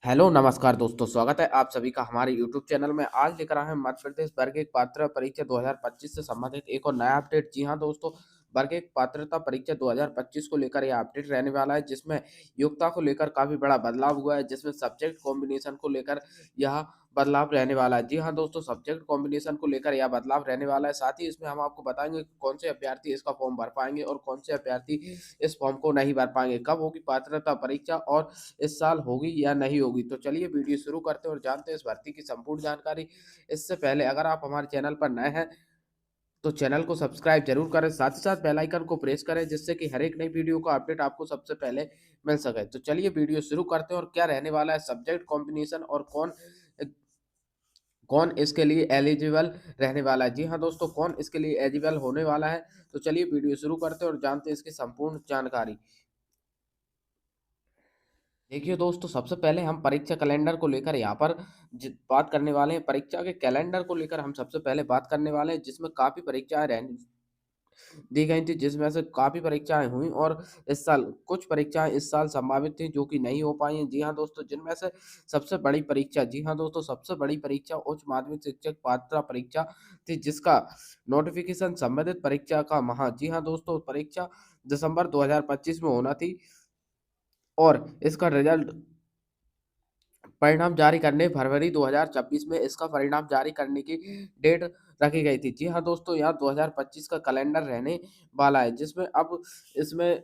Hello नमस्कार दोस्तों, स्वागत है आप सभी का हमारे यूट्यूब चैनल में। आज लेकर आए हैं मध्य प्रदेश वर्ग एक पात्रता परीक्षा 2025 से संबंधित एक और नया अपडेट। जी हां दोस्तों, वर्ग एक पात्रता परीक्षा 2025 को लेकर यह अपडेट रहने वाला है, जिसमें योग्यता को लेकर काफी बड़ा बदलाव हुआ है, जिसमें सब्जेक्ट कॉम्बिनेशन को लेकर यह बदलाव रहने वाला है। जी हाँ दोस्तों, सब्जेक्ट कॉम्बिनेशन को लेकर यह बदलाव रहने वाला है। साथ ही इसमें हम आपको बताएंगे कि कौन से अभ्यर्थी इसका फॉर्म भर पाएंगे और कौन से अभ्यर्थी इस फॉर्म को नहीं भर पाएंगे, कब होगी पात्रता परीक्षा और इस साल होगी या नहीं होगी। तो चलिए वीडियो शुरू करते हैं और जानते हैं इस भर्ती की संपूर्ण जानकारी। इससे पहले अगर आप हमारे चैनल पर नए हैं तो चैनल को सब्सक्राइब जरूर करें, साथ ही साथ बेल आइकन को प्रेस करें, जिससे कि हर एक नई वीडियो का अपडेट आपको सबसे पहले मिल सके। तो चलिए वीडियो शुरू करते हैं और क्या रहने वाला है सब्जेक्ट कॉम्बिनेशन और कौन कौन इसके लिए एलिजिबल रहने वाला है। जी हाँ दोस्तों, कौन इसके लिए एलिजिबल होने वाला है। तो चलिए वीडियो शुरू करते हैं और जानते हैं इसकी संपूर्ण जानकारी। देखिए दोस्तों, सबसे पहले हम परीक्षा कैलेंडर को लेकर यहाँ पर बात करने वाले हैं। परीक्षा के कैलेंडर को लेकर हम सबसे पहले बात करने वाले हैं, जिसमें काफ़ी परीक्षाएँ रहने दी गई थी, जिसमें से काफ़ी परीक्षाएँ हुई और इस साल कुछ परीक्षाएँ इस साल संभावित थी जो कि नहीं हो पाई हैं। जी हाँ दोस्तों, जिनमें से सबसे बड़ी परीक्षा जी हाँ दोस्तों, सबसे बड़ी परीक्षा उच्च माध्यमिक शिक्षक पात्रता परीक्षा थी, जिसका नोटिफ़िकेशन संबंधित परीक्षा का जी हाँ दोस्तों, परीक्षा दिसंबर 2025 में होना थी और इसका रिजल्ट परिणाम जारी करने फरवरी 2026 में इसका परिणाम जारी करने की डेट रखी गई थी। जी हाँ दोस्तों, यहाँ 2025 का कैलेंडर रहने वाला है, जिसमें अब इसमें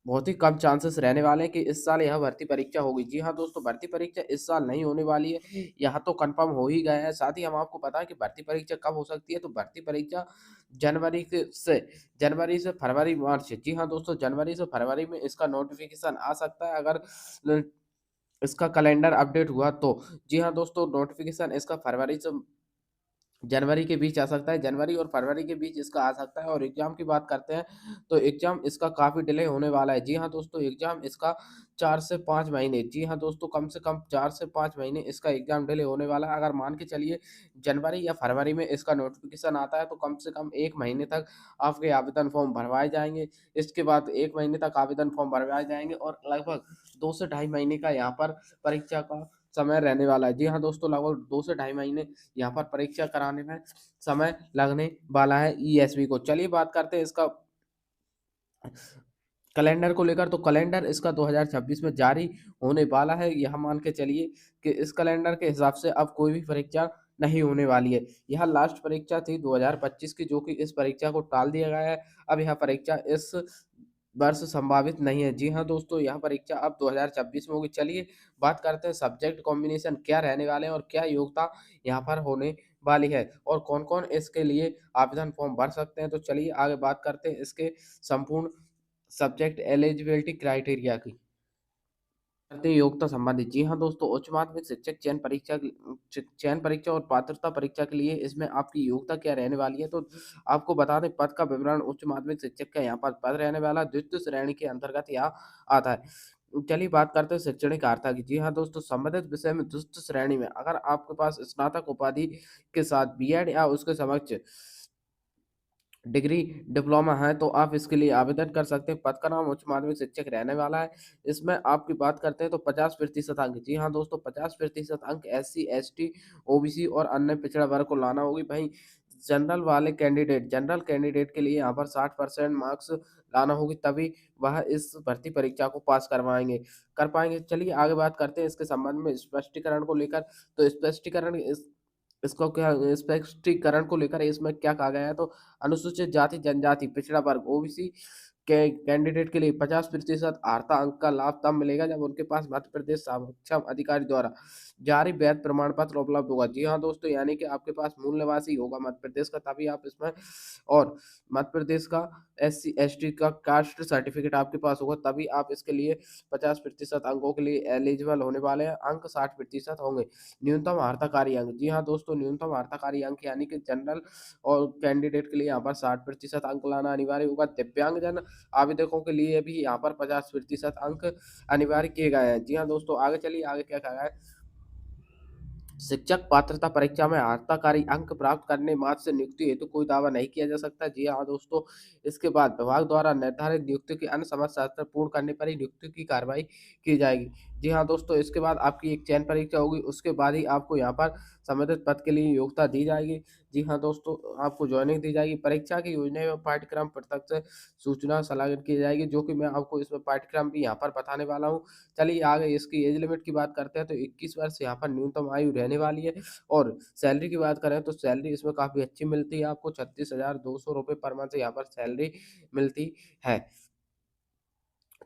बहुत ही कम चांसेस रहने वाले हैं कि इस साल यह भर्ती परीक्षा होगी। जी हाँ दोस्तों, भर्ती परीक्षा इस साल नहीं होने वाली है, यहाँ तो कंफर्म हो ही गया है। साथ ही हम आपको बताएं कि भर्ती परीक्षा कब हो सकती है। तो भर्ती परीक्षा जनवरी से फरवरी मार्च, जी हाँ दोस्तों, जनवरी से फरवरी में इसका नोटिफिकेशन आ सकता है, अगर इसका कैलेंडर अपडेट हुआ तो। जी हाँ दोस्तों, नोटिफिकेशन इसका फरवरी से जनवरी के बीच आ सकता है, जनवरी और फरवरी के बीच इसका आ सकता है। और एग्जाम की बात करते हैं तो एग्जाम इसका काफ़ी डिले होने वाला है। जी हाँ दोस्तों, एग्जाम इसका 4 से 5 महीने, जी हाँ दोस्तों, कम से कम 4 से 5 महीने इसका एग्जाम डिले होने वाला है। अगर मान के चलिए जनवरी या फरवरी में इसका नोटिफिकेशन आता है तो कम से कम 1 महीने तक आपके आवेदन फॉर्म भरवाए जाएंगे। इसके बाद 1 महीने तक आवेदन फॉर्म भरवाए जाएंगे और लगभग 2 से ढाई महीने का यहाँ पर परीक्षा का समय रहने वाला है। जी हाँ दोस्तों, लगभग 2 से ढाई महीने यहाँ पर परीक्षा कराने में समय लगने वाला है ईएसवी को। चलिए बात करते हैं इसका कैलेंडर को लेकर। तो कैलेंडर इसका 2026 में जारी होने वाला है। यह मान के चलिए कि इस कैलेंडर के हिसाब से अब कोई भी परीक्षा नहीं होने वाली है। यह लास्ट परीक्षा थी 2025 की, जो कि इस परीक्षा को टाल दिया गया है। अब यह परीक्षा इस वर्ष संभावित नहीं है। जी हाँ दोस्तों, यह परीक्षा अब 2026 में होगी। चलिए बात करते हैं सब्जेक्ट कॉम्बिनेशन क्या रहने वाले हैं और क्या योग्यता यहाँ पर होने वाली है और कौन-कौन इसके लिए आवेदन फॉर्म भर सकते हैं। तो चलिए आगे बात करते हैं इसके संपूर्ण सब्जेक्ट एलिजिबिलिटी क्राइटेरिया की। करते हैं योग्यता संबंधित। जी हाँ दोस्तों, उच्च माध्यमिक शिक्षक चयन परीक्षा और पात्रता परीक्षा के लिए इसमें आपकी योग्यता क्या रहने वाली है। तो आपको बता दें, पद का विवरण उच्च माध्यमिक शिक्षक का यहाँ पर पद रहने वाला है, द्वितीय श्रेणी के अंतर्गत यहाँ आता है। चलिए बात करते हैं शैक्षणिक अर्हता की। जी हाँ दोस्तों, संबंधित विषय में द्वितीय श्रेणी में अगर आपके पास स्नातक उपाधि के साथ बीएड या उसके समक्ष डिग्री डिप्लोमा है तो आप इसके लिए आवेदन कर सकते हैं। पद का नाम उच्च माध्यमिक शिक्षक रहने वाला है। इसमें आपकी बात करते हैं तो 50% अंक, जी हाँ दोस्तों, 50% अंक एससी एसटी ओबीसी और अन्य पिछड़ा वर्ग को लाना होगी। भाई जनरल कैंडिडेट के लिए यहाँ पर 60% मार्क्स लाना होगी, तभी वह इस भर्ती परीक्षा को पास कर पाएंगे। चलिए आगे बात करते हैं इसके संबंध में स्पष्टीकरण को लेकर। तो स्पष्टीकरण इसको क्या स्पष्टीकरण को लेकर इसमें क्या कहा गया है। तो अनुसूचित जाति जनजाति पिछड़ा वर्ग ओबीसी के कैंडिडेट के लिए 50% आर्था अंक का लाभ तब मिलेगा जब उनके पास मध्य प्रदेश सक्षम अधिकारी द्वारा जारी वैध प्रमाण पत्र उपलब्ध होगा। जी हाँ दोस्तों, यानी कि आपके पास मूल निवासी होगा मध्य प्रदेश का, तभी आप इसमें और मध्य प्रदेश का एससी एसटी का कास्ट सर्टिफिकेट आपके पास होगा, तभी आप इसके लिए 50% अंकों के लिए एलिजिबल होने वाले हैं। अंक 60% होंगे। न्यूनतम आर्थिकारी अंक, जी हाँ दोस्तों, न्यूनतम आर्थिकारी अंक यानी कि जनरल और कैंडिडेट के लिए यहाँ पर 60% अंक लाना अनिवार्य होगा। दिव्यांगजन आवेदकों के लिए भी यहाँ पर 50% अंक अनिवार्य किए गए हैं। जी हाँ दोस्तों, आगे चलिए आगे क्या कहा गया है। शिक्षक पात्रता परीक्षा में आर्ताकारी अंक प्राप्त करने मात्र से नियुक्ति हेतु कोई दावा नहीं किया जा सकता। जी हाँ दोस्तों, इसके बाद विभाग द्वारा निर्धारित नियुक्ति के अन्य समस्त शास्त्र पूर्ण करने पर ही नियुक्ति की कार्रवाई की जाएगी। जी हाँ दोस्तों, इसके बाद आपकी एक चयन परीक्षा होगी, उसके बाद ही आपको यहाँ पर संबंधित पद के लिए योग्यता दी जाएगी। जी हाँ दोस्तों, आपको जॉइनिंग दी जाएगी। परीक्षा की योजना एवं पाठ्यक्रम प्रत्यक्ष सूचना सलाहन की जाएगी, जो कि मैं आपको इसमें पाठ्यक्रम भी यहाँ पर बताने वाला हूँ। चलिए आगे इसकी एज लिमिट की बात करते हैं, तो 21 वर्ष यहाँ पर न्यूनतम आयु रहने वाली है। और सैलरी की बात करें तो सैलरी इसमें काफ़ी अच्छी मिलती है, आपको 36,200 रुपये पर मंथ यहाँ पर सैलरी मिलती है।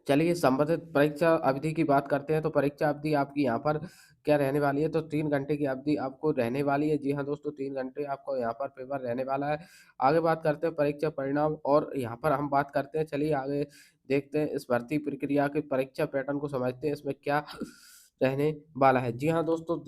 चलिए संबंधित परीक्षा अवधि की बात करते हैं, तो परीक्षा अवधि आपकी यहाँ पर क्या रहने वाली है, तो 3 घंटे की अवधि आपको रहने वाली है। जी हाँ दोस्तों, 3 घंटे आपको यहाँ पर पेपर रहने वाला है। आगे बात करते हैं परीक्षा परिणाम, और यहाँ पर हम बात करते हैं, चलिए आगे देखते हैं इस भर्ती प्रक्रिया के परीक्षा पैटर्न को समझते हैं, इसमें क्या रहने वाला है। जी हाँ दोस्तों,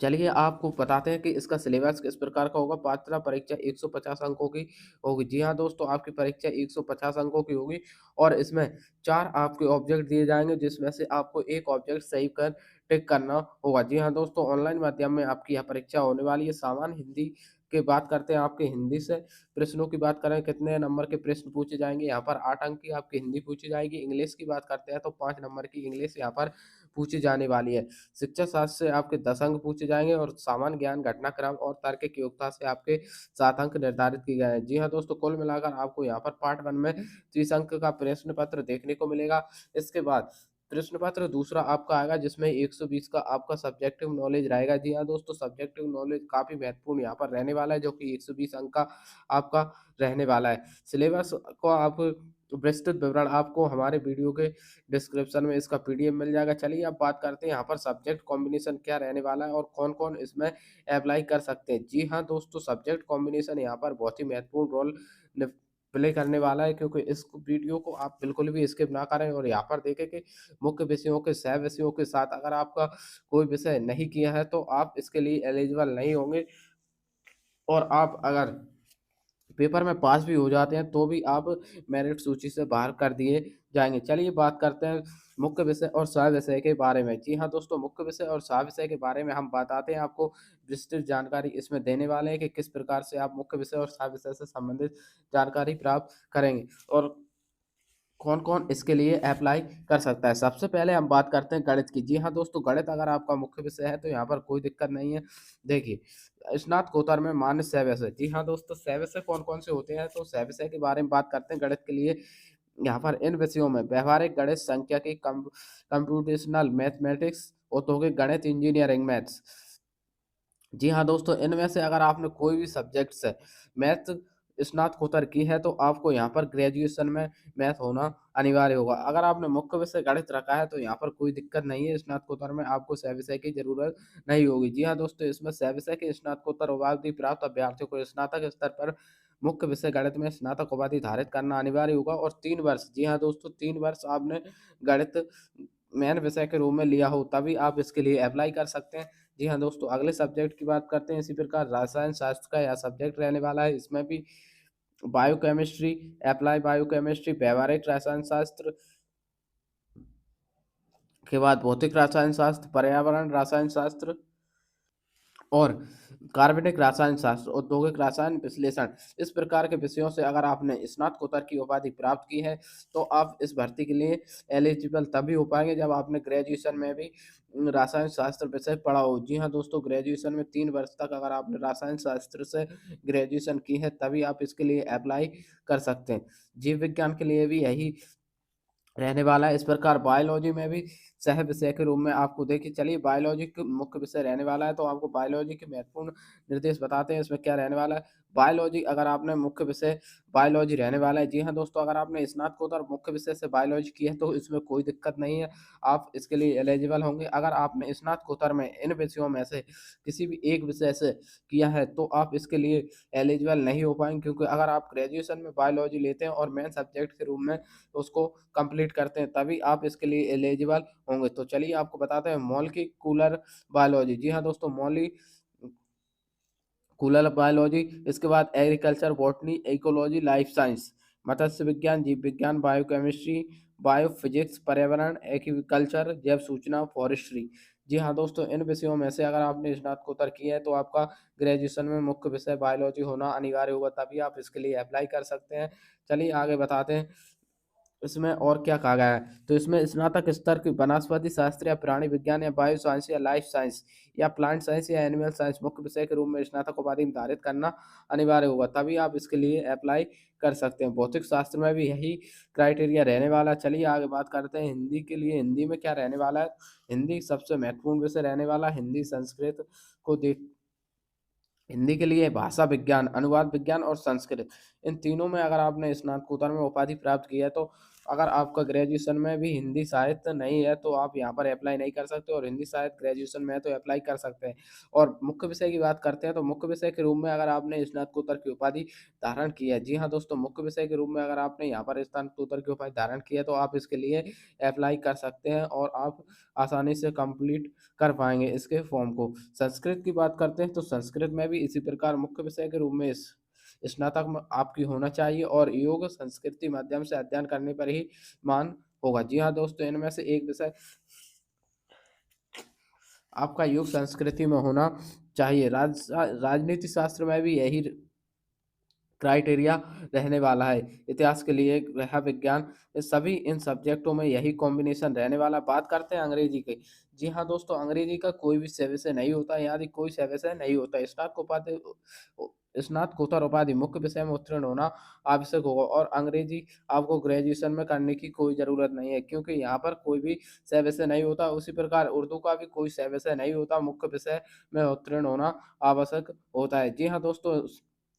चलिए आपको बताते हैं कि इसका सिलेबस किस प्रकार का होगा। पात्रता परीक्षा 150 अंकों की होगी। जी हाँ दोस्तों, आपकी परीक्षा 150 अंकों की होगी, और इसमें 4 आपके ऑब्जेक्ट दिए जाएँगे, जिसमें से आपको 1 ऑब्जेक्ट सही कर टिक करना होगा। जी हाँ दोस्तों, ऑनलाइन माध्यम में आपकी यह परीक्षा होने वाली है। सामान्य हिंदी की बात करते हैं, आपके हिंदी से प्रश्नों की बात करें, कितने नंबर के प्रश्न पूछे जाएँगे, यहाँ पर 8 अंक की आपकी हिंदी पूछी जाएगी। इंग्लिश की बात करते हैं तो 5 नंबर की इंग्लिश यहाँ पर पूछी जाने वाली है। शिक्षा शास्त्र से आपके 10 अंक पूछे जाएँगे, और सामान्य ज्ञान, घटनाक्रम और तार्किक योग्यता से आपके 7 अंक निर्धारित किए गए हैं। जी हाँ दोस्तों, कुल मिलाकर आपको यहाँ पर पार्ट 1 में 30 अंक का प्रश्न पत्र देखने को मिलेगा। इसके बाद प्रश्न पत्र दूसरा आपका आएगा, जिसमें 120 का आपका सब्जेक्टिव नॉलेज रहेगा। जी हाँ दोस्तों, सब्जेक्टिव नॉलेज काफ़ी महत्वपूर्ण यहाँ पर रहने वाला है, जो कि 120 अंक का आपका रहने वाला है। सिलेबस को आप विस्तृत विवरण आपको हमारे वीडियो के डिस्क्रिप्शन में इसका पीडीएफ मिल जाएगा। चलिए अब बात करते हैं यहाँ पर सब्जेक्ट कॉम्बिनेशन क्या रहने वाला है, और कौन-कौन इसमें अप्लाई कर सकते हैं। जी हाँ दोस्तों, सब्जेक्ट कॉम्बिनेशन यहाँ पर बहुत ही महत्वपूर्ण रोल निभ प्ले करने वाला है, क्योंकि इस वीडियो को आप बिल्कुल भी स्किप ना करें, और यहाँ पर देखें कि मुख्य विषयों के सह विषयों के साथ अगर आपका कोई विषय नहीं किया है, तो आप इसके लिए एलिजिबल नहीं होंगे, और आप अगर पेपर में पास भी हो जाते हैं, तो भी आप मेरिट सूची से बाहर कर दिए जाएँगे। चलिए बात करते हैं मुख्य विषय और सह विषय के बारे में। जी हाँ दोस्तों, मुख्य विषय और सह विषय के बारे में हम बताते हैं आपको, विस्तृत जानकारी इसमें देने वाले हैं कि किस प्रकार से आप मुख्य विषय और सह विषय से संबंधित जानकारी प्राप्त करेंगे, और कौन-कौन इसके लिए अप्लाई कर सकता है। सबसे पहले हम बात करते हैं गणित की। जी हाँ दोस्तों, गणित अगर आपका मुख्य विषय है, तो यहाँ पर कोई दिक्कत नहीं है। देखिए, स्नातकोत्तर में मान्य 6 विषय। जी हाँ दोस्तों, 6 विषय कौन-कौन से होते हैं, तो 6 विषय के बारे में बात करते हैं गणित के लिए। यहाँ पर इन विषयों में व्यावहारिक गणित, सांख्यिकी, कंप्यूटेशनल मैथमेटिक्स, औद्योगिक गणित, इंजीनियरिंग मैथ्स। जी हाँ दोस्तों, इनमें से अगर आपने कोई भी सब्जेक्ट से मैथ स्नातकोत्तर की है, तो आपको यहाँ पर ग्रेजुएशन में मैथ होना अनिवार्य होगा। अगर आपने मुख्य विषय गणित रखा है, तो यहाँ पर कोई दिक्कत नहीं है, स्नातकोत्तर में आपको सह विषय की ज़रूरत नहीं होगी। जी हाँ दोस्तों, इसमें सह विषय के स्नातकोत्तर उपाधि प्राप्त अभ्यर्थियों को स्नातक स्तर पर मुख्य विषय गणित में स्नातक उपाधि धारित करना अनिवार्य होगा, और 3 वर्ष, जी हाँ दोस्तों, 3 वर्ष आपने गणित मेन विषय के रूप में लिया हो, तभी आप इसके लिए अप्लाई कर सकते हैं। जी हाँ दोस्तों, अगले सब्जेक्ट की बात करते हैं। इसी प्रकार रसायन शास्त्र का यह सब्जेक्ट रहने वाला है। इसमें भी बायोकेमिस्ट्री, एप्लाई बायोकेमिस्ट्री, व्यावहारिक रसायन शास्त्र के बाद भौतिक रसायन शास्त्र, पर्यावरण रसायन शास्त्र और कार्बनिक रसायन शास्त्र, औद्योगिक रसायन विश्लेषण, इस प्रकार के विषयों से अगर आपने स्नातकोत्तर की उपाधि प्राप्त की है, तो आप इस भर्ती के लिए एलिजिबल तभी हो पाएँगे जब आपने ग्रेजुएशन में भी रसायन शास्त्र विषय पढ़ा हो। जी हाँ दोस्तों, ग्रेजुएशन में 3 वर्ष तक अगर आपने रसायन शास्त्र से ग्रेजुएशन की है, तभी आप इसके लिए अप्लाई कर सकते हैं। जीव विज्ञान के लिए भी यही रहने वाला है। इस प्रकार बायोलॉजी में भी सह विषय के रूप में आपको देखिए, चलिए बायोलॉजी के मुख्य विषय रहने वाला है, तो आपको बायोलॉजी के महत्वपूर्ण निर्देश बताते हैं इसमें क्या रहने वाला है। बायोलॉजी अगर आपने मुख्य विषय बायोलॉजी रहने वाला है। जी हाँ दोस्तों, अगर आपने स्नातकोत्तर मुख्य विषय से बायोलॉजी की है, तो इसमें कोई दिक्कत नहीं है, आप इसके लिए एलिजिबल होंगे। अगर आपने स्नातकोत्तर में इन विषयों में से किसी भी एक विषय से किया है, तो आप इसके लिए एलिजिबल नहीं हो पाएँगे, क्योंकि अगर आप ग्रेजुएशन में बायोलॉजी लेते हैं और मेन सब्जेक्ट के रूप में उसको कंप्लीट करते हैं, तभी आप इसके लिए एलिजिबल होंगे। तो चलिए आपको बताते हैं मॉलिक्यूलर बायोलॉजी। जी हाँ दोस्तों, मॉलिक्यूलर बायोलॉजी, इसके बाद agriculture, botany, ecology, life science, मत्स्य विज्ञान, जीव विज्ञान, बायोकेमिस्ट्री, बायोफिजिक्स, पर्यावरण, एग्रीकल्चर, जैव सूचना, फॉरेस्ट्री। जी हाँ दोस्तों, इन विषयों में से अगर आपने स्नातकोत्तर किया है, तो आपका ग्रेजुएशन में मुख्य विषय बायोलॉजी होना अनिवार्य होगा, तभी आप इसके लिए अप्लाई कर सकते हैं। चलिए आगे बताते हैं इसमें और क्या कहा गया है, तो इसमें स्नातक स्तर की वनस्पति शास्त्र या प्राणी विज्ञान या बायो साइंस या लाइफ साइंस या प्लांट साइंस या एनिमल साइंस मुख्य विषय के रूप में स्नातक उपाधि निर्धारित करना अनिवार्य होगा, तभी आप इसके लिए अप्लाई कर सकते हैं। भौतिक शास्त्र में भी यही क्राइटेरिया रहने वाला है। चलिए आगे बात करते हैं हिंदी के लिए, हिंदी में क्या रहने वाला है। हिंदी सबसे महत्वपूर्ण विषय रहने वाला है। हिंदी संस्कृत को देख हिंदी के लिए भाषा विज्ञान, अनुवाद विज्ञान और संस्कृत, इन तीनों में अगर आपने स्नातकोत्तर में उपाधि प्राप्त की है, तो अगर आपका ग्रेजुएशन में भी हिंदी साहित्य नहीं है तो आप यहाँ पर अप्लाई नहीं कर सकते, और हिंदी साहित्य ग्रेजुएशन में है तो अप्लाई कर सकते हैं। और मुख्य विषय की बात करते हैं, तो मुख्य विषय के रूप में अगर आपने स्नातकोत्तर की उपाधि धारण की है, जी हाँ दोस्तों, मुख्य विषय के रूप में अगर आपने यहाँ पर स्नातकोत्तर की उपाधि धारण की है तो आप इसके लिए अप्लाई कर सकते हैं और आप आसानी से कंप्लीट कर पाएंगे इसके फॉर्म को। संस्कृत की बात करते हैं, तो संस्कृत में भी इसी प्रकार मुख्य विषय के रूप में इस स्नातक में आपकी होना चाहिए और योग संस्कृति माध्यम से अध्ययन करने पर ही मान होगा। जी हाँ दोस्तों, इनमें से एक विषय आपका योग संस्कृति में होना चाहिए। राजनीति शास्त्र में भी यही क्राइटेरिया रहने वाला है। इतिहास के लिए ग्रह विज्ञान, ये सभी इन सब्जेक्टों में यही कॉम्बिनेशन रहने वाला। बात करते हैं अंग्रेजी की। जी हाँ दोस्तों, अंग्रेजी का कोई भी विषय नहीं होता, यदि कोई विषय नहीं होता। स्नातकोत्तर उपाधि मुख्य विषय में उत्तीर्ण होना आवश्यक होगा, और अंग्रेजी आपको ग्रेजुएशन में करने की कोई ज़रूरत नहीं है, क्योंकि यहाँ पर कोई भी विषय नहीं होता। उसी प्रकार उर्दू का भी कोई विषय नहीं होता, मुख्य विषय में उत्तीर्ण होना आवश्यक होता है। जी हाँ दोस्तों,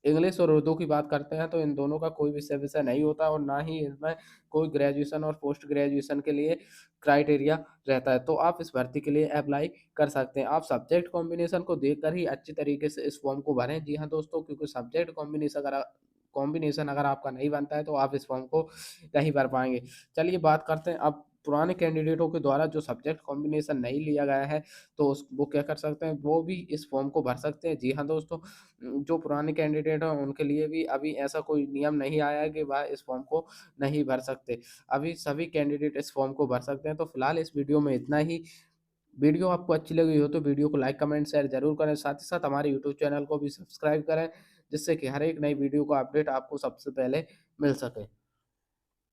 इंग्लिश और उर्दू की बात करते हैं, तो इन दोनों का कोई विषय नहीं होता, और ना ही इसमें कोई ग्रेजुएशन और पोस्ट ग्रेजुएशन के लिए क्राइटेरिया रहता है। तो आप इस भर्ती के लिए अप्लाई कर सकते हैं। आप सब्जेक्ट कॉम्बिनेशन को देखकर ही अच्छी तरीके से इस फॉर्म को भरें। जी हाँ दोस्तों, क्योंकि सब्जेक्ट कॉम्बिनेशन अगर आपका नहीं बनता है तो आप इस फॉर्म को नहीं भर पाएंगे। चलिए बात करते हैं अब पुराने कैंडिडेटों के द्वारा जो सब्जेक्ट कॉम्बिनेशन नहीं लिया गया है, तो उस वो क्या कर सकते हैं, वो भी इस फॉर्म को भर सकते हैं। जी हाँ दोस्तों, जो पुराने कैंडिडेट हैं उनके लिए भी अभी ऐसा कोई नियम नहीं आया है कि वह इस फॉर्म को नहीं भर सकते। अभी सभी कैंडिडेट इस फॉर्म को भर सकते हैं। तो फिलहाल इस वीडियो में इतना ही। वीडियो आपको अच्छी लगी हो तो वीडियो को लाइक कमेंट शेयर जरूर करें, साथ ही साथ हमारे यूट्यूब चैनल को भी सब्सक्राइब करें, जिससे कि हर एक नई वीडियो का अपडेट आपको सबसे पहले मिल सके।